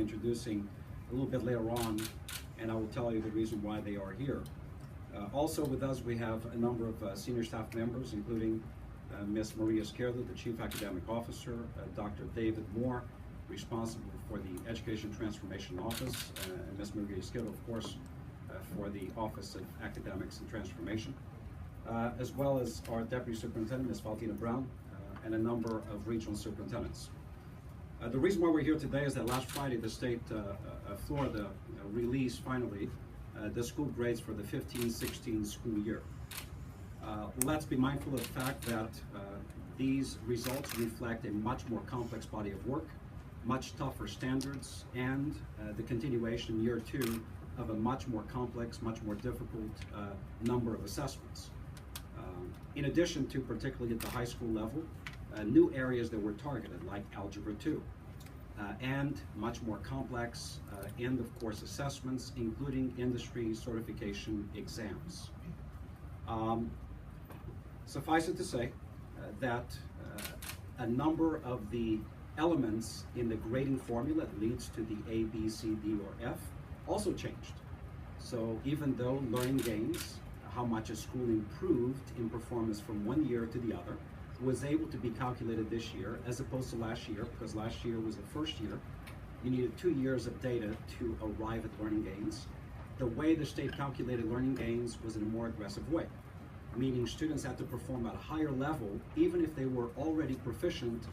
introducing a little bit later on, and I will tell you the reason why they are here. Also with us, we have a number of senior staff members, including Ms. Maria Skirla, the Chief Academic Officer, Dr. David Moore, responsible for the Education Transformation Office, and Ms. Maria Skirla, of course, for the Office of Academics and Transformation, as well as our Deputy Superintendent, Ms. Valentina Brown, and a number of regional superintendents. The reason why we're here today is that last Friday the state of Florida released finally the school grades for the 15-16 school year. Let's be mindful of the fact that these results reflect a much more complex body of work, much tougher standards, and the continuation in year 2 of a much more complex, much more difficult number of assessments. In addition to, particularly at the high school level, new areas that were targeted, like Algebra 2, and much more complex end of course assessments, including industry certification exams. Suffice it to say that a number of the elements in the grading formula that leads to the A, B, C, D, or F also changed. So even though learning gains, how much a school improved in performance from one year to the other, was able to be calculated this year as opposed to last year, because last year was the first year. You needed 2 years of data to arrive at learning gains. The way the state calculated learning gains was in a more aggressive way, meaning students had to perform at a higher level even if they were already proficient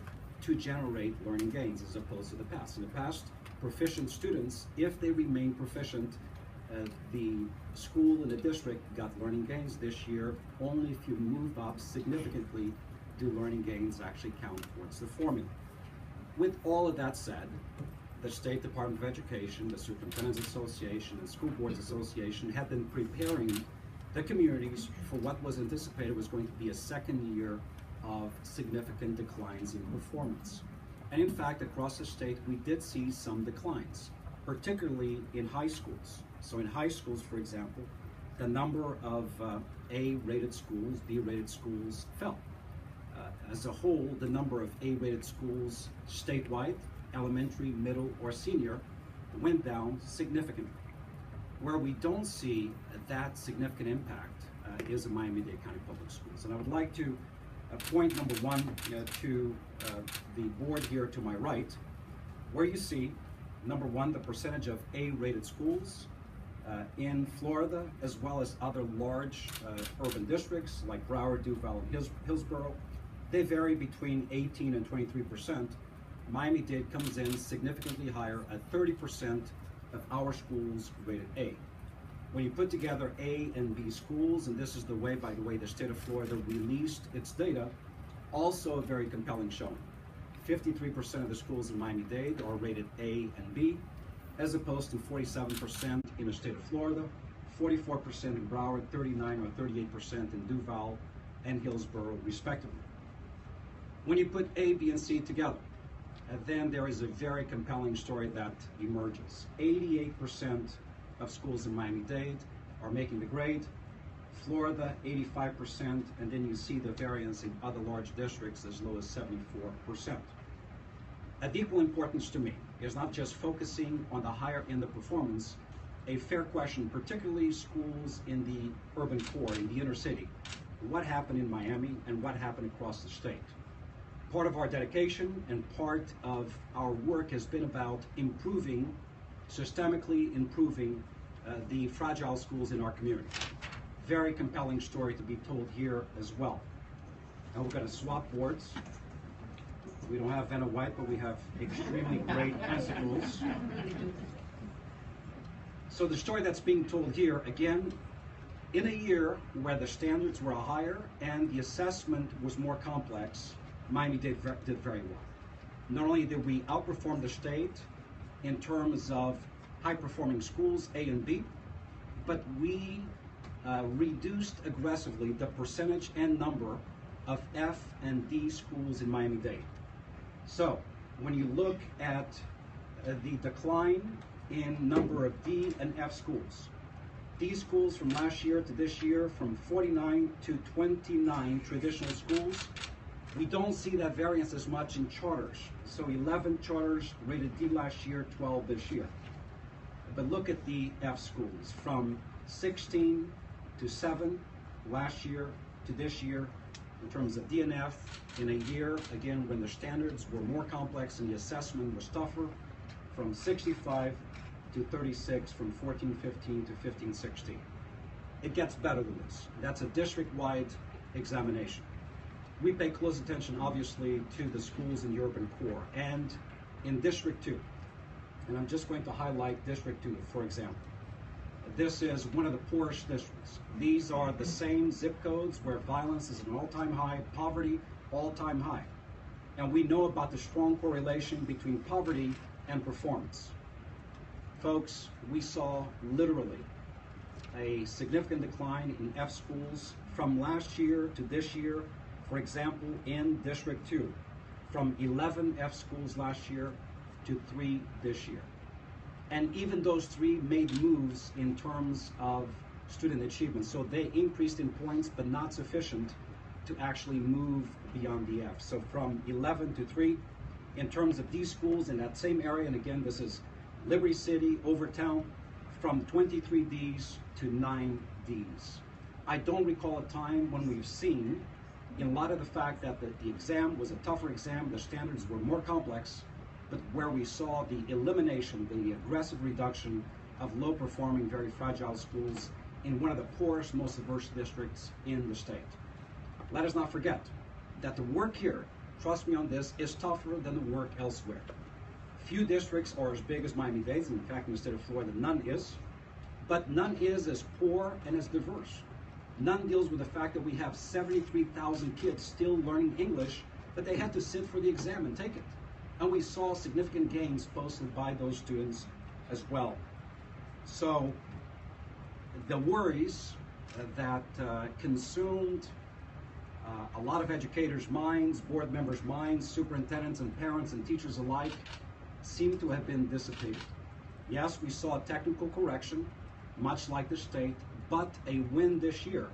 to generate learning gains, as opposed to the past. In the past, proficient students, if they remained proficient, the school and the district got learning gains. This year, only if you move up significantly do learning gains actually count towards the formula. With all of that said, the State Department of Education, the Superintendents Association, and School Boards Association have been preparing the communities for what was anticipated was going to be a second year of significant declines in performance. And in fact, across the state, we did see some declines, particularly in high schools. So in high schools, for example, the number of A-rated schools, B-rated schools fell. As a whole, the number of A-rated schools statewide, elementary, middle, or senior, went down significantly. Where we don't see that significant impact is in Miami-Dade County Public Schools. And I would like to point number one to the board here to my right, where you see, number one, the percentage of A-rated schools in Florida, as well as other large urban districts like Broward, Duval, and Hillsborough. They vary between 18 and 23%. Miami-Dade comes in significantly higher at 30% of our schools rated A. When you put together A and B schools, and this is the way, by the way, the state of Florida released its data, also a very compelling showing. 53% of the schools in Miami-Dade are rated A and B, as opposed to 47% in the state of Florida, 44% in Broward, 39 or 38% in Duval and Hillsborough, respectively. When you put A, B, and C together, then there is a very compelling story that emerges. 88% of schools in Miami-Dade are making the grade, Florida 85%, and then you see the variance in other large districts as low as 74%. Of equal importance to me is not just focusing on the higher end of performance, a fair question, particularly schools in the urban core, in the inner city. What happened in Miami and what happened across the state? Part of our dedication and part of our work has been about improving, systemically improving the fragile schools in our community. Very compelling story to be told here as well. Now we're going to swap boards. We don't have Vanna White, but we have extremely great principals. So the story that's being told here, again, in a year where the standards were higher and the assessment was more complex, Miami-Dade did very well. Not only did we outperform the state in terms of high-performing schools, A and B, but we reduced aggressively the percentage and number of F and D schools in Miami-Dade. So when you look at the decline in number of D and F schools, D schools from last year to this year, from 49 to 29 traditional schools, We don't see that variance as much in charters. So 11 charters rated D last year, 12 this year. But look at the F schools, from 16 to 7 last year to this year in terms of DNF in a year, again, when the standards were more complex and the assessment was tougher, from 65 to 36, from 14-15 to 15-16. It gets better than this. That's a district-wide examination. We pay close attention, obviously, to the schools in the urban core and in District 2. And I'm just going to highlight District 2, for example. This is one of the poorest districts. These are the same zip codes where violence is an all-time high, poverty, all-time high. And we know about the strong correlation between poverty and performance. Folks, we saw literally a significant decline in F schools from last year to this year. For example, in District 2, from 11 F schools last year to 3 this year. And even those 3 made moves in terms of student achievement. So they increased in points, but not sufficient to actually move beyond the F. So from 11 to 3, in terms of these schools in that same area, and again, this is Liberty City, Overtown, from 23 Ds to 9 Ds. I don't recall a time when we've seen, in light of the fact that the exam was a tougher exam, the standards were more complex, but where we saw the elimination, the aggressive reduction of low-performing, very fragile schools in one of the poorest, most diverse districts in the state. Let us not forget that the work here, trust me on this, is tougher than the work elsewhere. Few districts are as big as Miami-Dade. In fact, in the state of Florida, none is. But none is as poor and as diverse. None deals with the fact that we have 73,000 kids still learning English, but they had to sit for the exam and take it. And we saw significant gains posted by those students as well. So the worries that consumed a lot of educators' minds, board members' minds, superintendents and parents and teachers alike seem to have been dissipated. Yes, we saw a technical correction, much like the state, but a win this year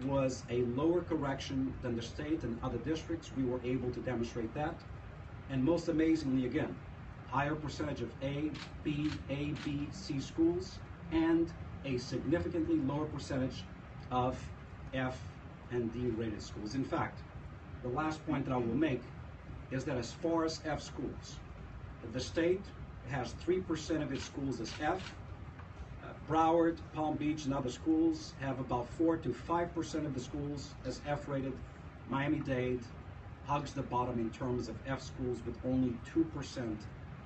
was a lower correction than the state and other districts. We were able to demonstrate that. And most amazingly, again, higher percentage of A, B, C schools, and a significantly lower percentage of F and D rated schools. In fact, the last point that I will make is that as far as F schools, the state has 3% of its schools as F. Broward, Palm Beach, and other schools have about 4 to 5% of the schools as F rated. Miami-Dade hugs the bottom in terms of F schools with only 2%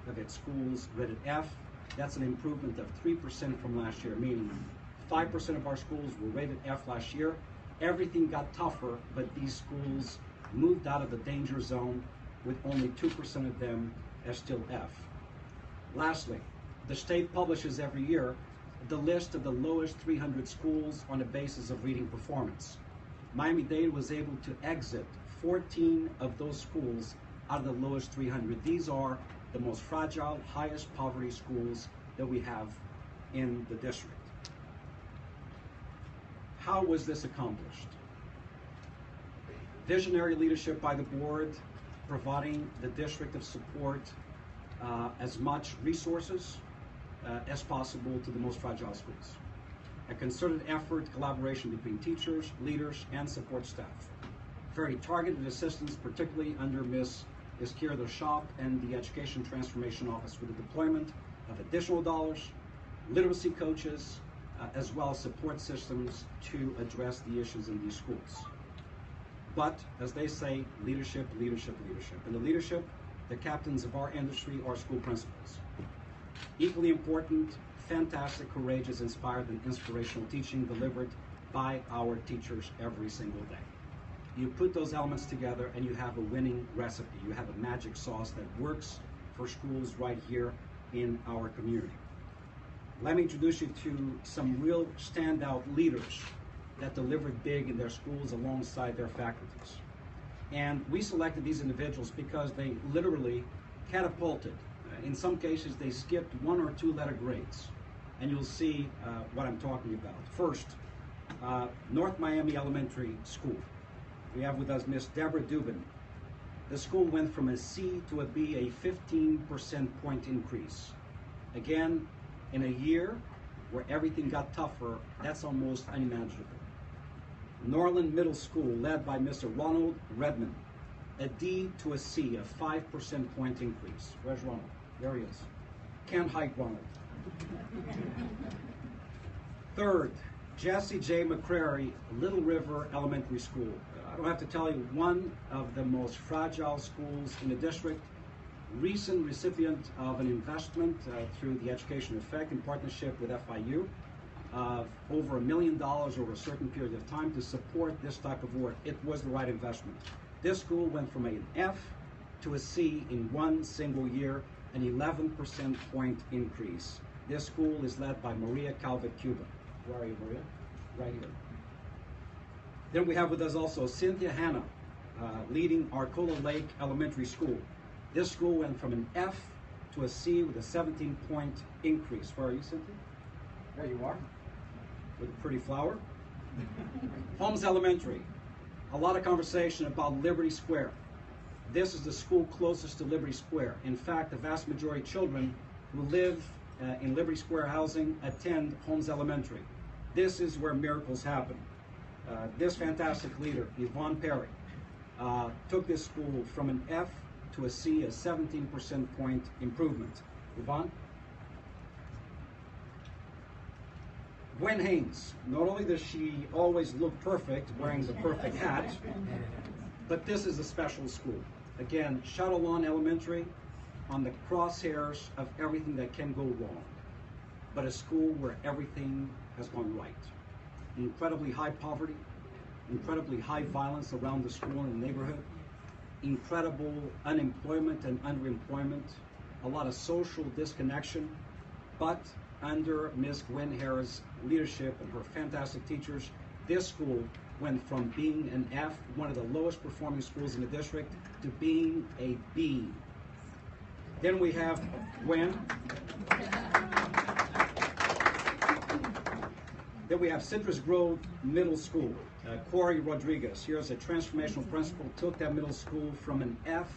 of its schools rated F. That's an improvement of 3% from last year, meaning 5% of our schools were rated F last year. Everything got tougher, but these schools moved out of the danger zone with only 2% of them as still F. Lastly, the state publishes every year the list of the lowest 300 schools on the basis of reading performance. Miami-Dade was able to exit 14 of those schools out of the lowest 300. These are the most fragile, highest poverty schools that we have in the district. How was this accomplished? Visionary leadership by the board, providing the district of support as much resources as possible to the most fragile schools. A concerted effort, collaboration between teachers, leaders, and support staff. Very targeted assistance, particularly under Ms. Izquierdo's shop and the Education Transformation Office, with the deployment of additional dollars, literacy coaches, as well as support systems to address the issues in these schools. But, as they say, leadership, leadership, leadership. And the leadership, the captains of our industry, are school principals. Equally important, fantastic, courageous, inspired, and inspirational teaching delivered by our teachers every single day. You put those elements together and you have a winning recipe. You have a magic sauce that works for schools right here in our community. Let me introduce you to some real standout leaders that delivered big in their schools alongside their faculties. And we selected these individuals because they literally catapulted. In some cases, they skipped 1 or 2 letter grades. And you'll see what I'm talking about. First, North Miami Elementary School. We have with us Miss Deborah Dubin, The school went from a C to a B, a 15% point increase. Again, in a year where everything got tougher, that's almost unimaginable. Norland Middle School, led by Mr. Ronald Redmond, a D to a C, a 5% point increase. Where's Ronald? There he is. Can't hide Ronald. Third, Jesse J. McCrary, Little River Elementary School. I don't have to tell you, one of the most fragile schools in the district, recent recipient of an investment through the Education Effect in partnership with FIU of over $1 million over a certain period of time to support this type of work. It was the right investment. This school went from an F to a C in one single year, an 11% point increase. This school is led by Maria Calvet-Cuba. Where are you, Maria? Right here. Then we have with us also Cynthia Hanna, leading Arcola Lake Elementary School. This school went from an F to a C with a 17-point increase. Where are you, Cynthia? There you are, with a pretty flower. Holmes Elementary. A lot of conversation about Liberty Square. This is the school closest to Liberty Square. In fact, the vast majority of children who live in Liberty Square housing attend Holmes Elementary. This is where miracles happen. This fantastic leader, Yvonne Perry, took this school from an F to a C, a 17% point improvement. Yvonne? Gwen Haynes, not only does she always look perfect, wearing the perfect hat, but this is a special school. Again, Shadow Lawn Elementary, on the crosshairs of everything that can go wrong, but a school where everything has gone right. Incredibly high poverty, incredibly high violence around the school and the neighborhood, incredible unemployment and underemployment, a lot of social disconnection, but under Ms. Gwen Harris' leadership and her fantastic teachers, this school went from being an F, one of the lowest performing schools in the district, to being a B. Then we have Gwen. Then we have Citrus Grove Middle School. Corey Rodriguez, here's a transformational principal, took that middle school from an F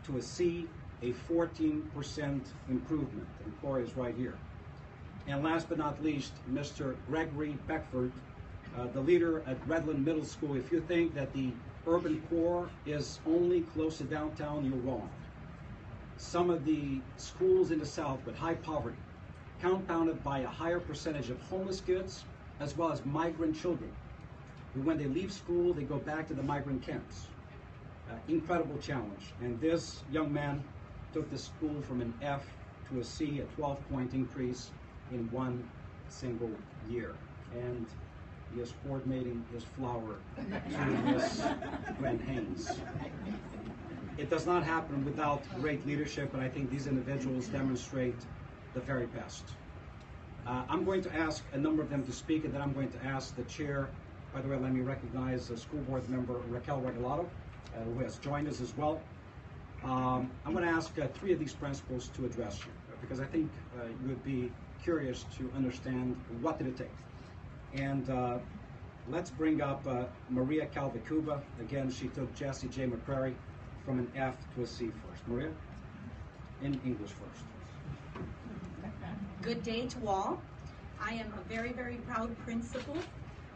to a C, a 14% improvement. And Corey is right here. And last but not least, Mr. Gregory Beckford, the leader at Redland Middle School. If you think that the urban core is only close to downtown, you're wrong. Some of the schools in the South with high poverty, compounded by a higher percentage of homeless kids, as well as migrant children, who when they leave school, they go back to the migrant camps. Incredible challenge. And this young man took the school from an F to a C, a 12-point increase in one single year. And he is coordinating his flower to Miss Gwen Haynes. It does not happen without great leadership, and I think these individuals demonstrate the very best. I'm going to ask a number of them to speak, and then I'm going to ask the chair. By the way, let me recognize school board member Raquel Regalado, who has joined us as well. I'm going to ask 3 of these principals to address you, because I think you would be curious to understand what did it take. And let's bring up Maria Calvet-Cuba. Again, she took Jesse J. McCrary from an F to a C first. Maria, in English first. Good day to all. I am a very, very proud principal,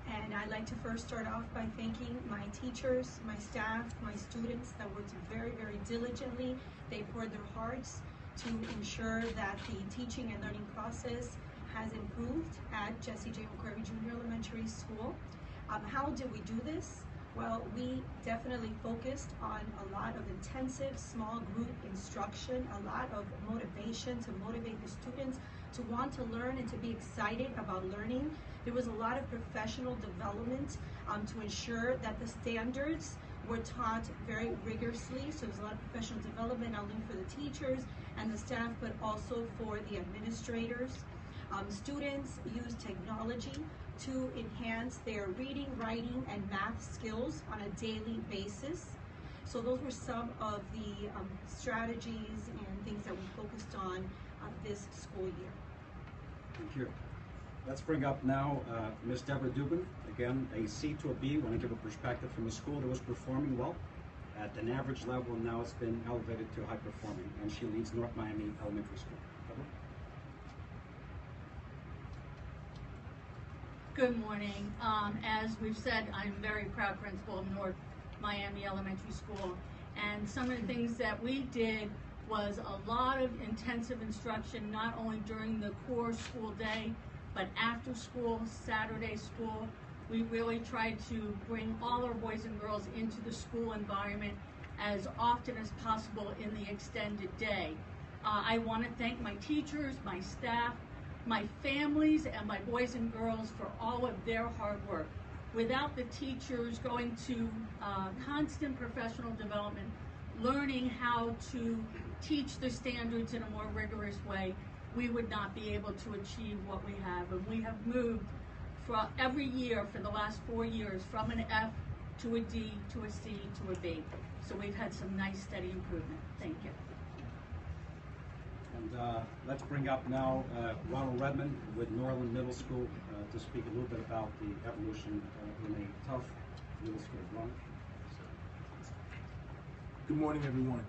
and I'd like to first start off by thanking my teachers, my staff, my students that worked very, very diligently. They poured their hearts to ensure that the teaching and learning process has improved at Jesse J. McCrary Junior Elementary School. How did we do this? Well, we definitely focused on a lot of intensive small group instruction, a lot of motivation to motivate the students to want to learn and to be excited about learning. There was a lot of professional development to ensure that the standards were taught very rigorously. So there's a lot of professional development not only for the teachers and the staff, but also for the administrators. Students use technology to enhance their reading, writing, and math skills on a daily basis. So those were some of the strategies and things that we focused on this school year. Thank you. Let's bring up now Ms. Deborah Dubin. Again, a C to a B. I want to give a perspective from a school that was performing well at an average level, and now it's been elevated to high performing, and she leads North Miami Elementary School. Deborah? Good morning. As we've said, I'm very proud principal of North Miami Elementary School, and some of the things that we did was a lot of intensive instruction, not only during the core school day, but after school, Saturday school. We really tried to bring all our boys and girls into the school environment as often as possible in the extended day. I want to thank my teachers, my staff, my families, and my boys and girls for all of their hard work. Without the teachers going to constant professional development, learning how to teach the standards in a more rigorous way, we would not be able to achieve what we have. And we have moved for every year for the last 4 years from an F to a D to a C to a B. So we've had some nice steady improvement. Thank you. And let's bring up now Ronald Redmond with Norland Middle School to speak a little bit about the evolution in a tough middle school. Ronald? Good morning, everyone.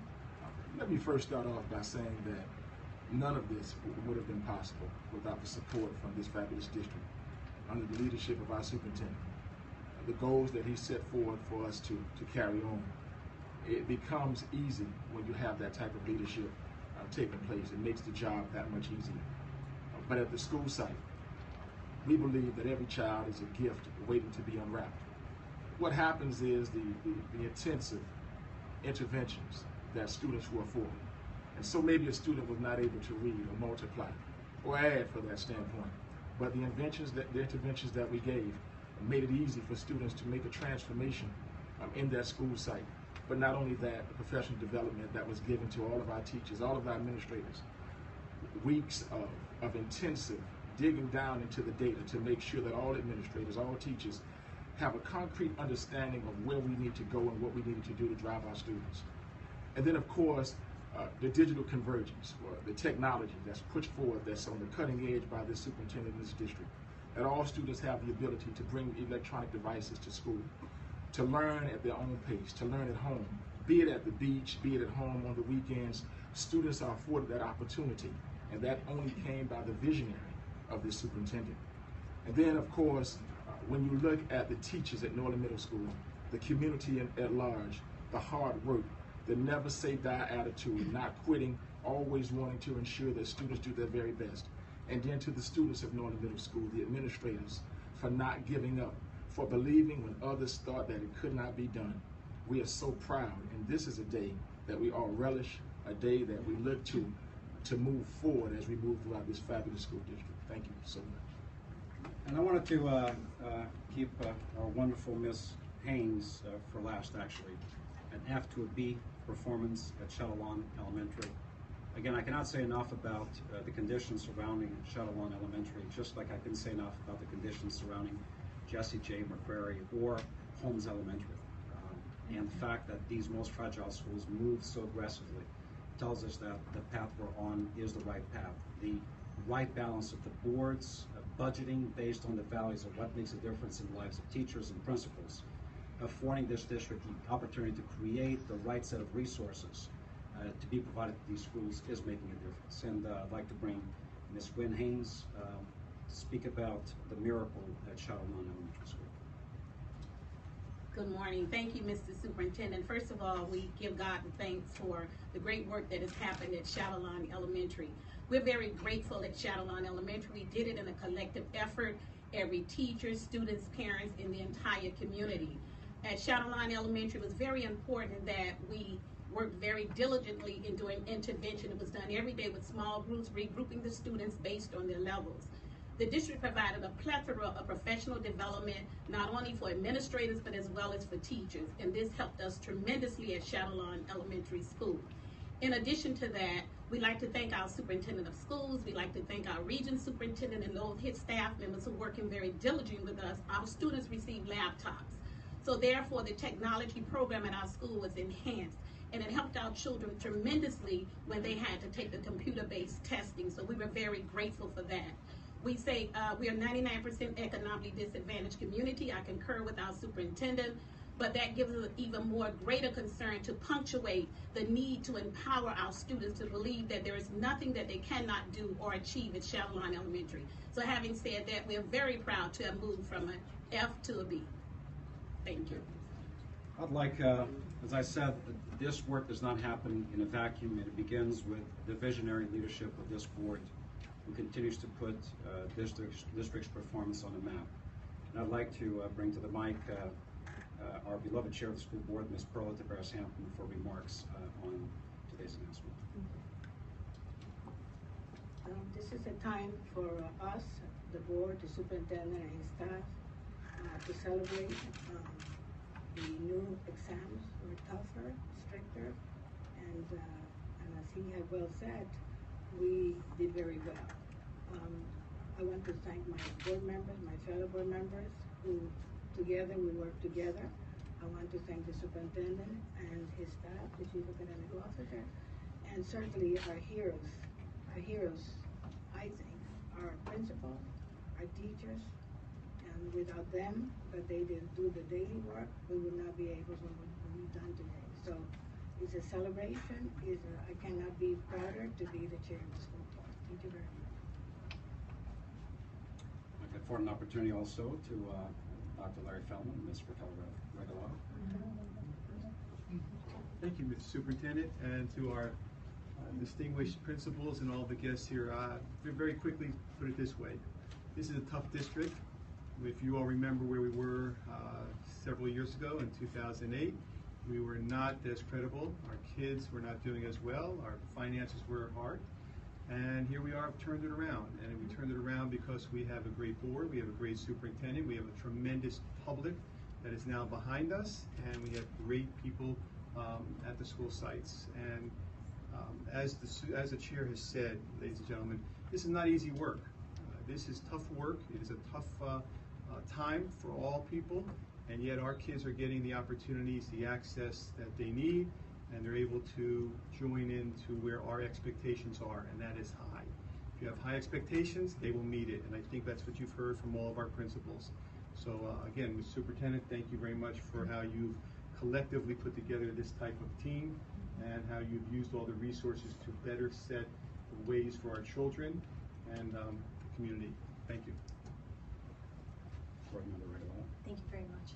Let me first start off by saying that none of this would have been possible without the support from this fabulous district under the leadership of our superintendent. The goals that he set forward for us to carry on, it becomes easy when you have that type of leadership taking place. It makes the job that much easier. But at the school site, we believe that every child is a gift waiting to be unwrapped. What happens is the intensive interventions that students were afforded. And so maybe a student was not able to read or multiply or add for that standpoint. But the interventions that we gave made it easy for students to make a transformation in that school site. But not only that, the professional development that was given to all of our teachers, all of our administrators, weeks of intensive digging down into the data to make sure that all administrators, all teachers have a concrete understanding of where we need to go and what we need to do to drive our students. And then, of course, the digital convergence, or the technology that's pushed forward, that's on the cutting edge by this superintendent in this district, that all students have the ability to bring electronic devices to school, to learn at their own pace, to learn at home, be it at the beach, be it at home on the weekends. Students are afforded that opportunity, and that only came by the visionary of this superintendent. And then, of course, when you look at the teachers at Norland Middle School, the community at large, the hard work, the never say die attitude, not quitting, always wanting to ensure that students do their very best. And then to the students of Norland Middle School, the administrators, for not giving up, for believing when others thought that it could not be done. We are so proud, and this is a day that we all relish, a day that we look to move forward as we move throughout this fabulous school district. Thank you so much. And I wanted to keep our wonderful Miss Haynes for last, actually. An F to a B performance at Chatelawn Elementary. Again, I cannot say enough about the conditions surrounding Chatelawn Elementary, just like I couldn't say enough about the conditions surrounding Jesse J. McCrary or Holmes Elementary. And the fact that these most fragile schools move so aggressively tells us that the path we're on is the right path. The right balance of the board's budgeting based on the values of what makes a difference in the lives of teachers and principals, affording this district the opportunity to create the right set of resources to be provided to these schools is making a difference. And I'd like to bring Ms. Gwen Haynes to speak about the miracle at Chatelawn Elementary School. Good morning. Thank you, Mr. Superintendent. First of all, we give God the thanks for the great work that has happened at Chatelawn Elementary. We're very grateful at Chatelawn Elementary. We did it in a collective effort, every teacher, students, parents, and the entire community. At Chatelawn Elementary, it was very important that we worked very diligently in doing intervention. It was done every day with small groups, regrouping the students based on their levels. The district provided a plethora of professional development, not only for administrators, but as well as for teachers. And this helped us tremendously at Chatelawn Elementary School. In addition to that, we'd like to thank our superintendent of schools. We'd like to thank our region superintendent and all of his staff members who are working very diligently with us. Our students received laptops. So therefore, the technology program at our school was enhanced. And it helped our children tremendously when they had to take the computer-based testing. So we were very grateful for that. We say we are 99% economically disadvantaged community. I concur with our superintendent, but that gives us even more greater concern to punctuate the need to empower our students to believe that there is nothing that they cannot do or achieve at Chatelaine Elementary. So having said that, we're very proud to have moved from an F to a B. Thank you. I'd like, as I said, this work does not happen in a vacuum, and it begins with the visionary leadership of this board, who continues to put district's performance on the map. And I'd like to bring to the mic our beloved chair of the school board, Ms. Perla Tavares-Hampton, for remarks on today's announcement. This is a time for us, the board, the superintendent and his staff, to celebrate. The new exams were tougher, stricter, and as he had well said, we did very well. I want to thank my board members, my fellow board members, who together, we work together. I want to thank the superintendent and his staff, the chief academic officer, and certainly our heroes, I think, our principals, our teachers, and without them, that they didn't do the daily work, we would not be able to what we've done today. So it's a celebration. I cannot be prouder to be the chair of the school board. Thank you very much. I look forward to an opportunity also to Dr. Larry Feldman and Ms. Raquel Regalado. Thank you, Mr. Superintendent, and to our distinguished principals and all the guests here. Very quickly, put it this way. This is a tough district. If you all remember where we were several years ago in 2008, we were not as credible. Our kids were not doing as well. Our finances were hard. And here we are, turned it around. And we turned it around because we have a great board, we have a great superintendent, we have a tremendous public that is now behind us, and we have great people at the school sites. And as the chair has said, ladies and gentlemen, this is not easy work. This is tough work. It is a tough time for all people, and yet our kids are getting the opportunities, the access that they need, and they're able to join into where our expectations are, and that is high. If you have high expectations, they will meet it, and I think that's what you've heard from all of our principals. So again, Mr. Superintendent, thank you very much for how you've collectively put together this type of team, and how you've used all the resources to better set the ways for our children and the community. Thank you. Board Member Regalado. Thank you very much.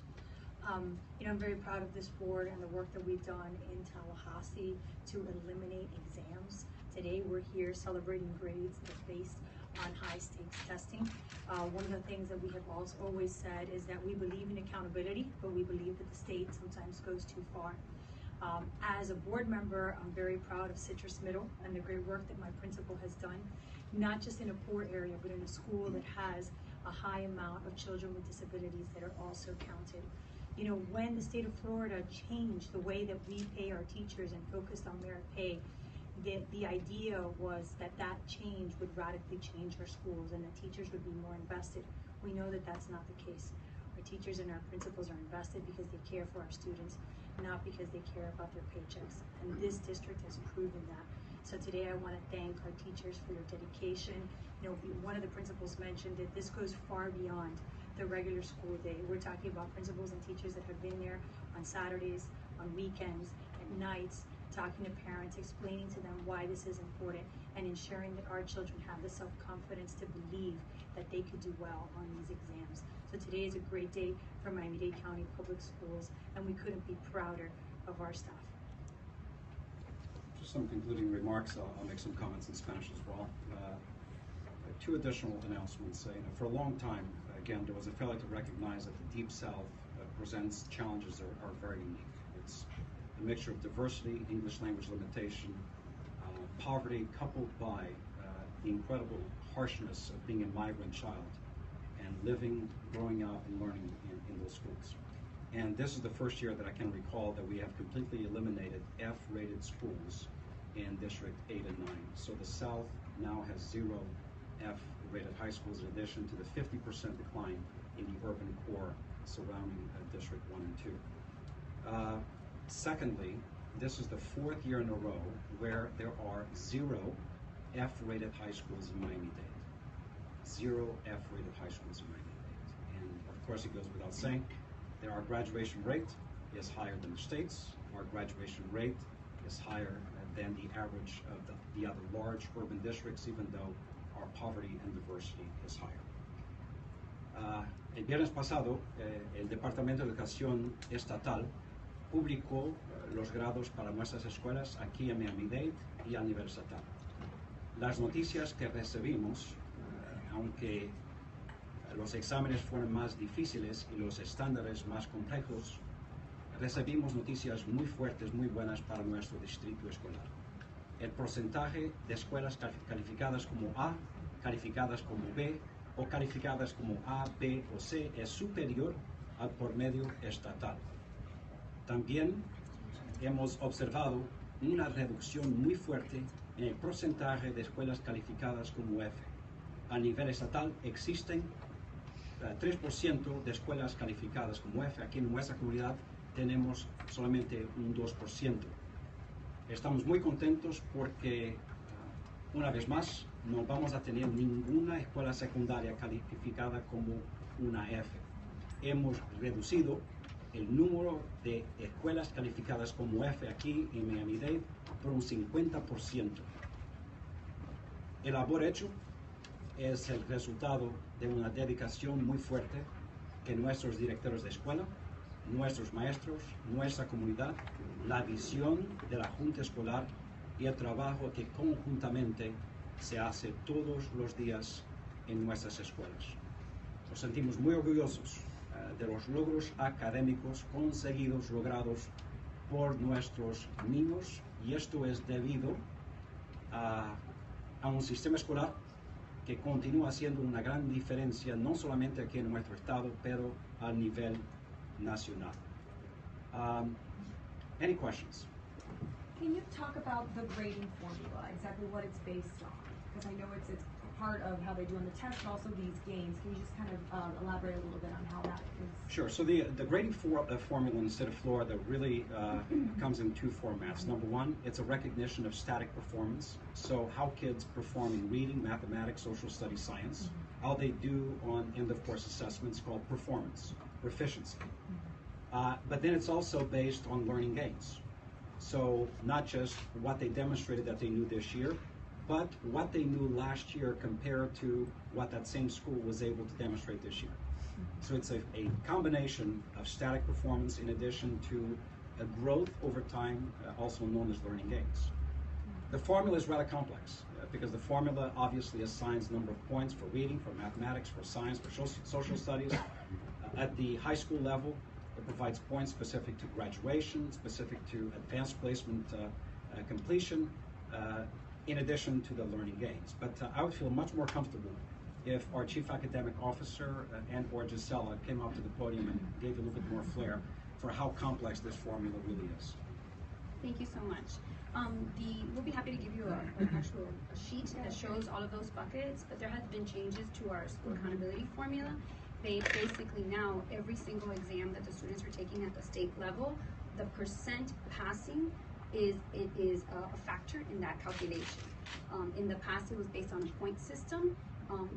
I'm very proud of this board and the work that we've done in Tallahassee to eliminate exams. Today we're here celebrating grades that are based on high stakes testing. One of the things that we have always said is that we believe in accountability, but we believe that the state sometimes goes too far. As a board member, I'm very proud of Citrus Middle and the great work that my principal has done, not just in a poor area, but in a school that has a high amount of children with disabilities that are also counted. You know, when the state of Florida changed the way that we pay our teachers and focused on merit pay, the idea was that change would radically change our schools and that teachers would be more invested. We know that that's not the case. Our teachers and our principals are invested because they care for our students, not because they care about their paychecks. And this district has proven that. So today I want to thank our teachers for your dedication. You know, one of the principals mentioned that this goes far beyond the regular school day. We're talking about principals and teachers that have been there on Saturdays, on weekends, at nights, talking to parents, explaining to them why this is important, and ensuring that our children have the self-confidence to believe that they could do well on these exams. So today is a great day for Miami-Dade County Public Schools, and we couldn't be prouder of our staff. Just some concluding remarks. I'll make some comments in Spanish as well. Two additional announcements. For a long time, again, there was a failure to recognize that the Deep South presents challenges that are very unique. It's a mixture of diversity, English language limitation, poverty, coupled by the incredible harshness of being a migrant child and living, growing up, and learning in those schools. And this is the first year that I can recall that we have completely eliminated F-rated schools in District 8 and 9. So the South now has 0 F-rated high schools, in addition to the 50% decline in the urban core surrounding District 1 and 2. Secondly, this is the 4th year in a row where there are 0 F-rated high schools in Miami-Dade. 0 F-rated high schools in Miami-Dade. And of course, it goes without saying that our graduation rate is higher than the state's. Our graduation rate is higher than the average of the other large urban districts, even though our poverty and diversity is higher. El viernes pasado, el Departamento de Educación Estatal publicó los grados para nuestras escuelas aquí en Miami-Dade y a nivel estatal. Las noticias que recibimos, aunque los exámenes fueron más difíciles y los estándares más complejos, recibimos noticias muy fuertes, muy buenas para nuestro distrito escolar. El porcentaje de escuelas calificadas como A, calificadas como B o calificadas como A, B o C es superior al promedio estatal. También hemos observado una reducción muy fuerte en el porcentaje de escuelas calificadas como F. A nivel estatal existen 3% de escuelas calificadas como F. Aquí en nuestra comunidad tenemos solamente un 2%. Estamos muy contentos porque, una vez más, no vamos a tener ninguna escuela secundaria calificada como una F. Hemos reducido el número de escuelas calificadas como F aquí en Miami-Dade por un 50%. El labor hecho es el resultado de una dedicación muy fuerte que nuestros directores de escuela, nuestros maestros, nuestra comunidad, la visión de la Junta Escolar y el trabajo que conjuntamente se hace todos los días en nuestras escuelas. Nos sentimos muy orgullosos de los logros académicos logrados por nuestros niños, y esto es debido a un sistema escolar que continúa haciendo una gran diferencia, no solamente aquí en nuestro estado, pero a nivel nacional. Any questions? Can you talk about the grading formula, exactly what it's based on? Because I know it's part of how they do on the test, but also these games. Can you just kind of elaborate a little bit on how that is? Sure. So the grading formula in the state of Florida really comes in two formats. Number one, it's a recognition of static performance. So how kids perform in reading, mathematics, social studies, science, how they do on end-of-course assessments called performance, proficiency. But then it's also based on learning gains. So not just what they demonstrated that they knew this year, but what they knew last year compared to what that same school was able to demonstrate this year. So it's a combination of static performance in addition to a growth over time, also known as learning gains. The formula is rather complex because the formula obviously assigns a number of points for reading, for mathematics, for science, for social studies. At the high school level, it provides points specific to graduation, specific to advanced placement completion, in addition to the learning gains. But I would feel much more comfortable if our Chief Academic Officer and or Gisela came up to the podium and gave a little bit more flair for how complex this formula really is. Thank you so much. We'll be happy to give you a sheet that shows all of those buckets, but there has been changes to our school accountability formula. They basically now, every single exam that the students are taking at the state level, the percent passing is a factor in that calculation. In the past, it was based on a point system.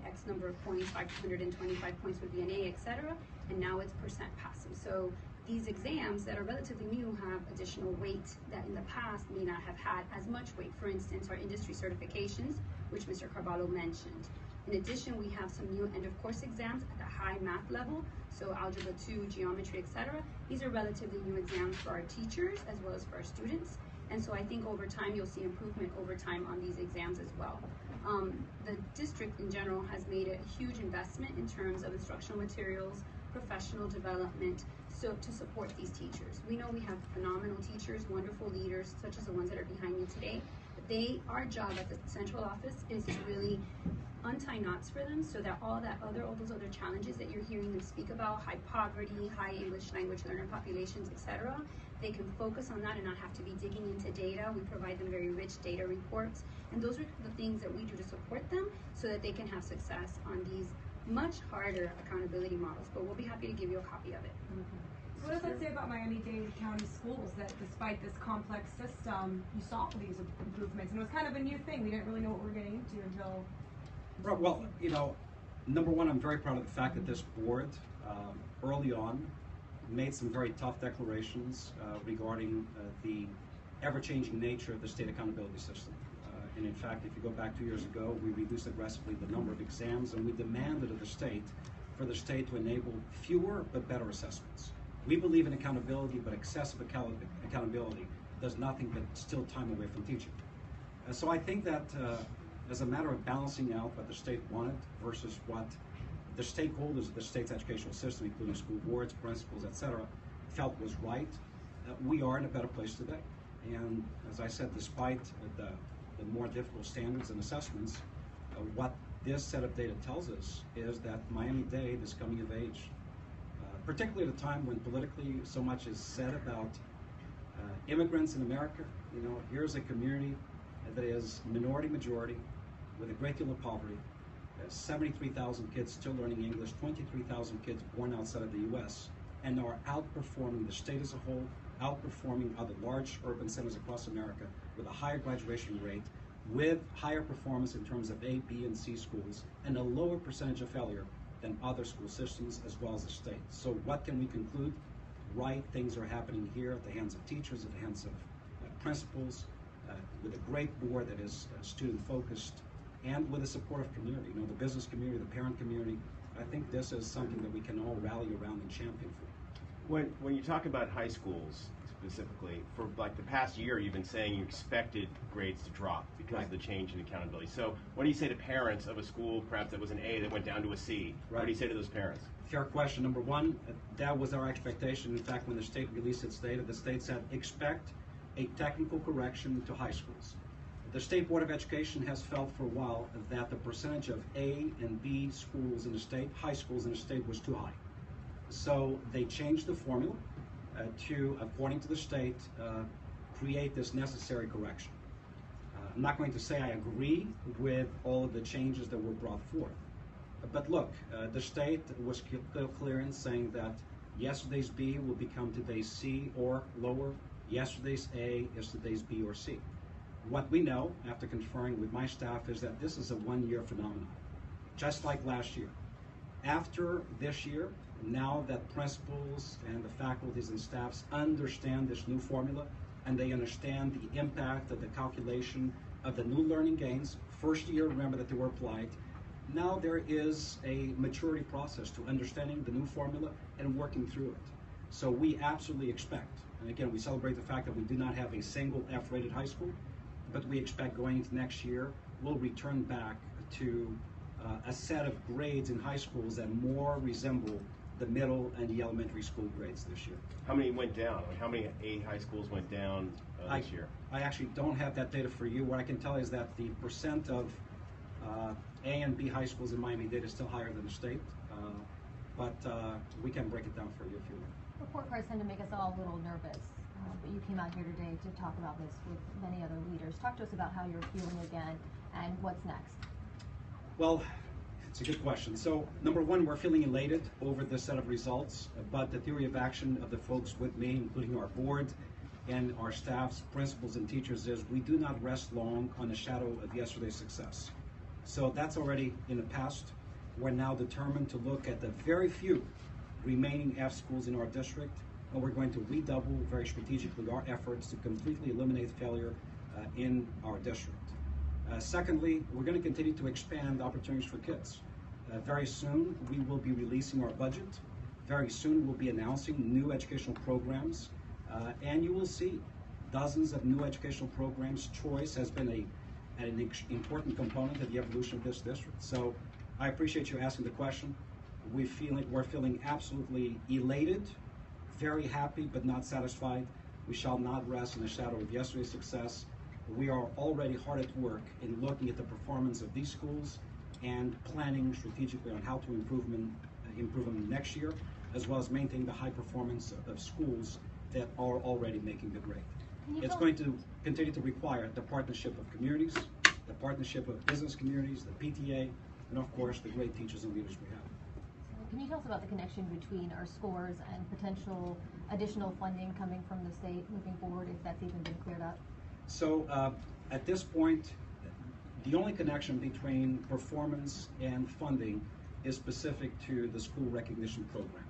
X number of points, 525 points would be an A, etc. And now it's percent passing. So these exams that are relatively new have additional weight that in the past may not have had as much weight. For instance, our industry certifications, which Mr. Carvalho mentioned. In addition, we have some new end-of-course exams at the high math level, so Algebra 2, Geometry, etc. These are relatively new exams for our teachers as well as for our students, and so I think over time you'll see improvement over time on these exams as well. The district in general has made a huge investment in terms of instructional materials, professional development, so to support these teachers. We know we have phenomenal teachers, wonderful leaders, such as the ones that are behind me today, but our job at the central office is to really untie knots for them so that all those other challenges that you're hearing them speak about, high poverty, high English language learner populations, etc., they can focus on that and not have to be digging into data. We provide them very rich data reports, and those are the things that we do to support them so that they can have success on these much harder accountability models, but we'll be happy to give you a copy of it. What does that say about Miami-Dade County schools, that despite this complex system, you saw these improvements? And it was kind of a new thing. We didn't really know what we were getting into until... Well, you know, number one, I'm very proud of the fact that this board early on made some very tough declarations regarding the ever-changing nature of the state accountability system. And in fact, if you go back 2 years ago, we reduced aggressively the number of exams, and we demanded of the state for the state to enable fewer but better assessments. We believe in accountability, but excessive accountability does nothing but steal time away from teaching. So I think that as a matter of balancing out what the state wanted versus what the stakeholders of the state's educational system, including school boards, principals, etc., felt was right, we are in a better place today. And as I said, despite the more difficult standards and assessments, what this set of data tells us is that Miami-Dade is coming of age, particularly at a time when politically so much is said about immigrants in America. You know, here's a community that is minority majority with a great deal of poverty, 73,000 kids still learning English, 23,000 kids born outside of the U.S., and are outperforming the state as a whole, outperforming other large urban centers across America with a higher graduation rate, with higher performance in terms of A, B, and C schools, and a lower percentage of failure than other school systems as well as the state. So what can we conclude? Right things are happening here at the hands of teachers, at the hands of principals, with a great board that is student-focused, and with the support of community, you know, the business community, the parent community. I think this is something that we can all rally around and champion for. When you talk about high schools specifically, for like the past year, you've been saying you expected grades to drop because of the change in accountability. So what do you say to parents of a school perhaps that was an A that went down to a C? What do you say to those parents? Fair question. Number one, that was our expectation. In fact, when the state released its data, the state said expect a technical correction to high schools. The State Board of Education has felt for a while that the percentage of A and B schools in the state, high schools in the state, was too high. So they changed the formula to, according to the state, create this necessary correction. I'm not going to say I agree with all of the changes that were brought forth. But look, the state was clear in saying that yesterday's B will become today's C or lower, yesterday's A is today's B or C. What we know, after conferring with my staff, is that this is a one-year phenomenon, just like last year. After this year, now that principals and the faculties and staffs understand this new formula, and they understand the impact of the calculation of the new learning gains, first year, remember that they were applied, now there is a maturity process to understanding the new formula and working through it. So we absolutely expect, and again, we celebrate the fact that we do not have a single F-rated high school, but we expect going into next year, we'll return back to a set of grades in high schools that more resemble the middle and the elementary school grades this year. How many went down? How many A high schools went down this year? I actually don't have that data for you. What I can tell you is that the percent of A and B high schools in Miami-Dade is still higher than the state, but we can break it down for you if you want. Report cards tend to make us all a little nervous. But you came out here today to talk about this with many other leaders. Talk to us about how you're feeling again and what's next. Well, it's a good question. So, number one, we're feeling elated over this set of results, but the theory of action of the folks with me, including our board and our staffs, principals, and teachers, is we do not rest long on the shadow of yesterday's success. So that's already in the past. We're now determined to look at the very few remaining F schools in our district, and we're going to redouble very strategically our efforts to completely eliminate failure in our district. Secondly, we're going to continue to expand opportunities for kids. Very soon, we will be releasing our budget. Very soon, we'll be announcing new educational programs, and you will see dozens of new educational programs. Choice has been an important component of the evolution of this district. So I appreciate you asking the question. We're feeling absolutely elated, very happy but not satisfied. We shall not rest in the shadow of yesterday's success. We are already hard at work in looking at the performance of these schools and planning strategically on how to improve them next year, as well as maintain the high performance of schools that are already making the grade. It's going to continue to require the partnership of communities, the partnership of business communities, the PTA, and of course the great teachers and leaders we have. Can you tell us about the connection between our scores and potential additional funding coming from the state moving forward, if that's even been cleared up? So at this point, the only connection between performance and funding is specific to the school recognition program.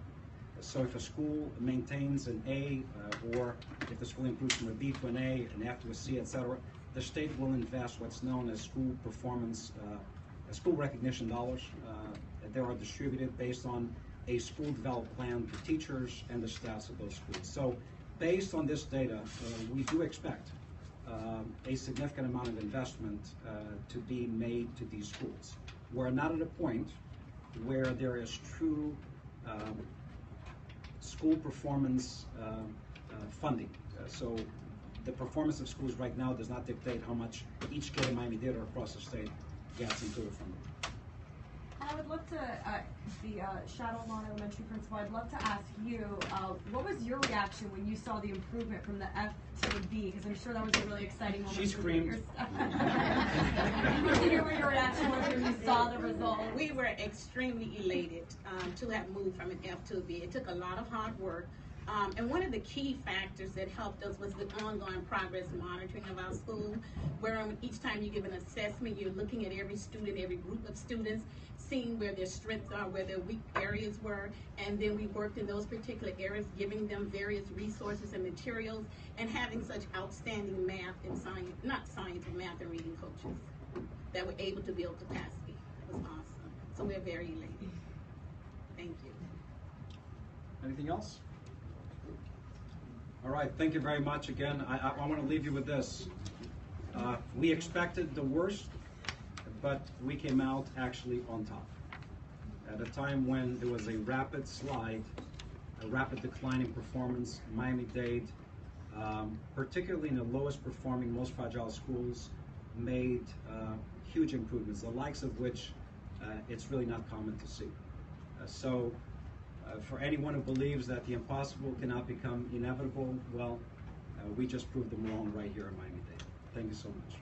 So if a school maintains an A, or if the school improves from a B to an A, an F to a C, etc., the state will invest what's known as school performance, school recognition dollars. They are distributed based on a school-developed plan to teachers and the staffs of those schools. So based on this data, we do expect a significant amount of investment to be made to these schools. We're not at a point where there is true school performance funding. So the performance of schools right now does not dictate how much each kid in Miami-Dade or across the state gets included funding. I would love to, the Shadow Lawn Elementary principal, I'd love to ask you, what was your reaction when you saw the improvement from the F to the B? Because I'm sure that was a really exciting moment. She screamed. What your reaction was when you saw the result? We were extremely elated to have moved from an F to a B. It took a lot of hard work. And one of the key factors that helped us was the ongoing progress monitoring of our school, where each time you give an assessment, you're looking at every student, every group of students, seeing where their strengths are, where their weak areas were, and then we worked in those particular areas, giving them various resources and materials, and having such outstanding math and science, not science, but math and reading coaches that were able to build capacity. It was awesome. So we're very elated. Thank you. Anything else? All right, thank you very much again. I want to leave you with this. We expected the worst, but we came out actually on top. At a time when there was a rapid slide, a rapid decline in performance, Miami-Dade, particularly in the lowest performing, most fragile schools, made huge improvements, the likes of which it's really not common to see. For anyone who believes that the impossible cannot become inevitable, well, we just proved them wrong right here in Miami-Dade. Thank you so much.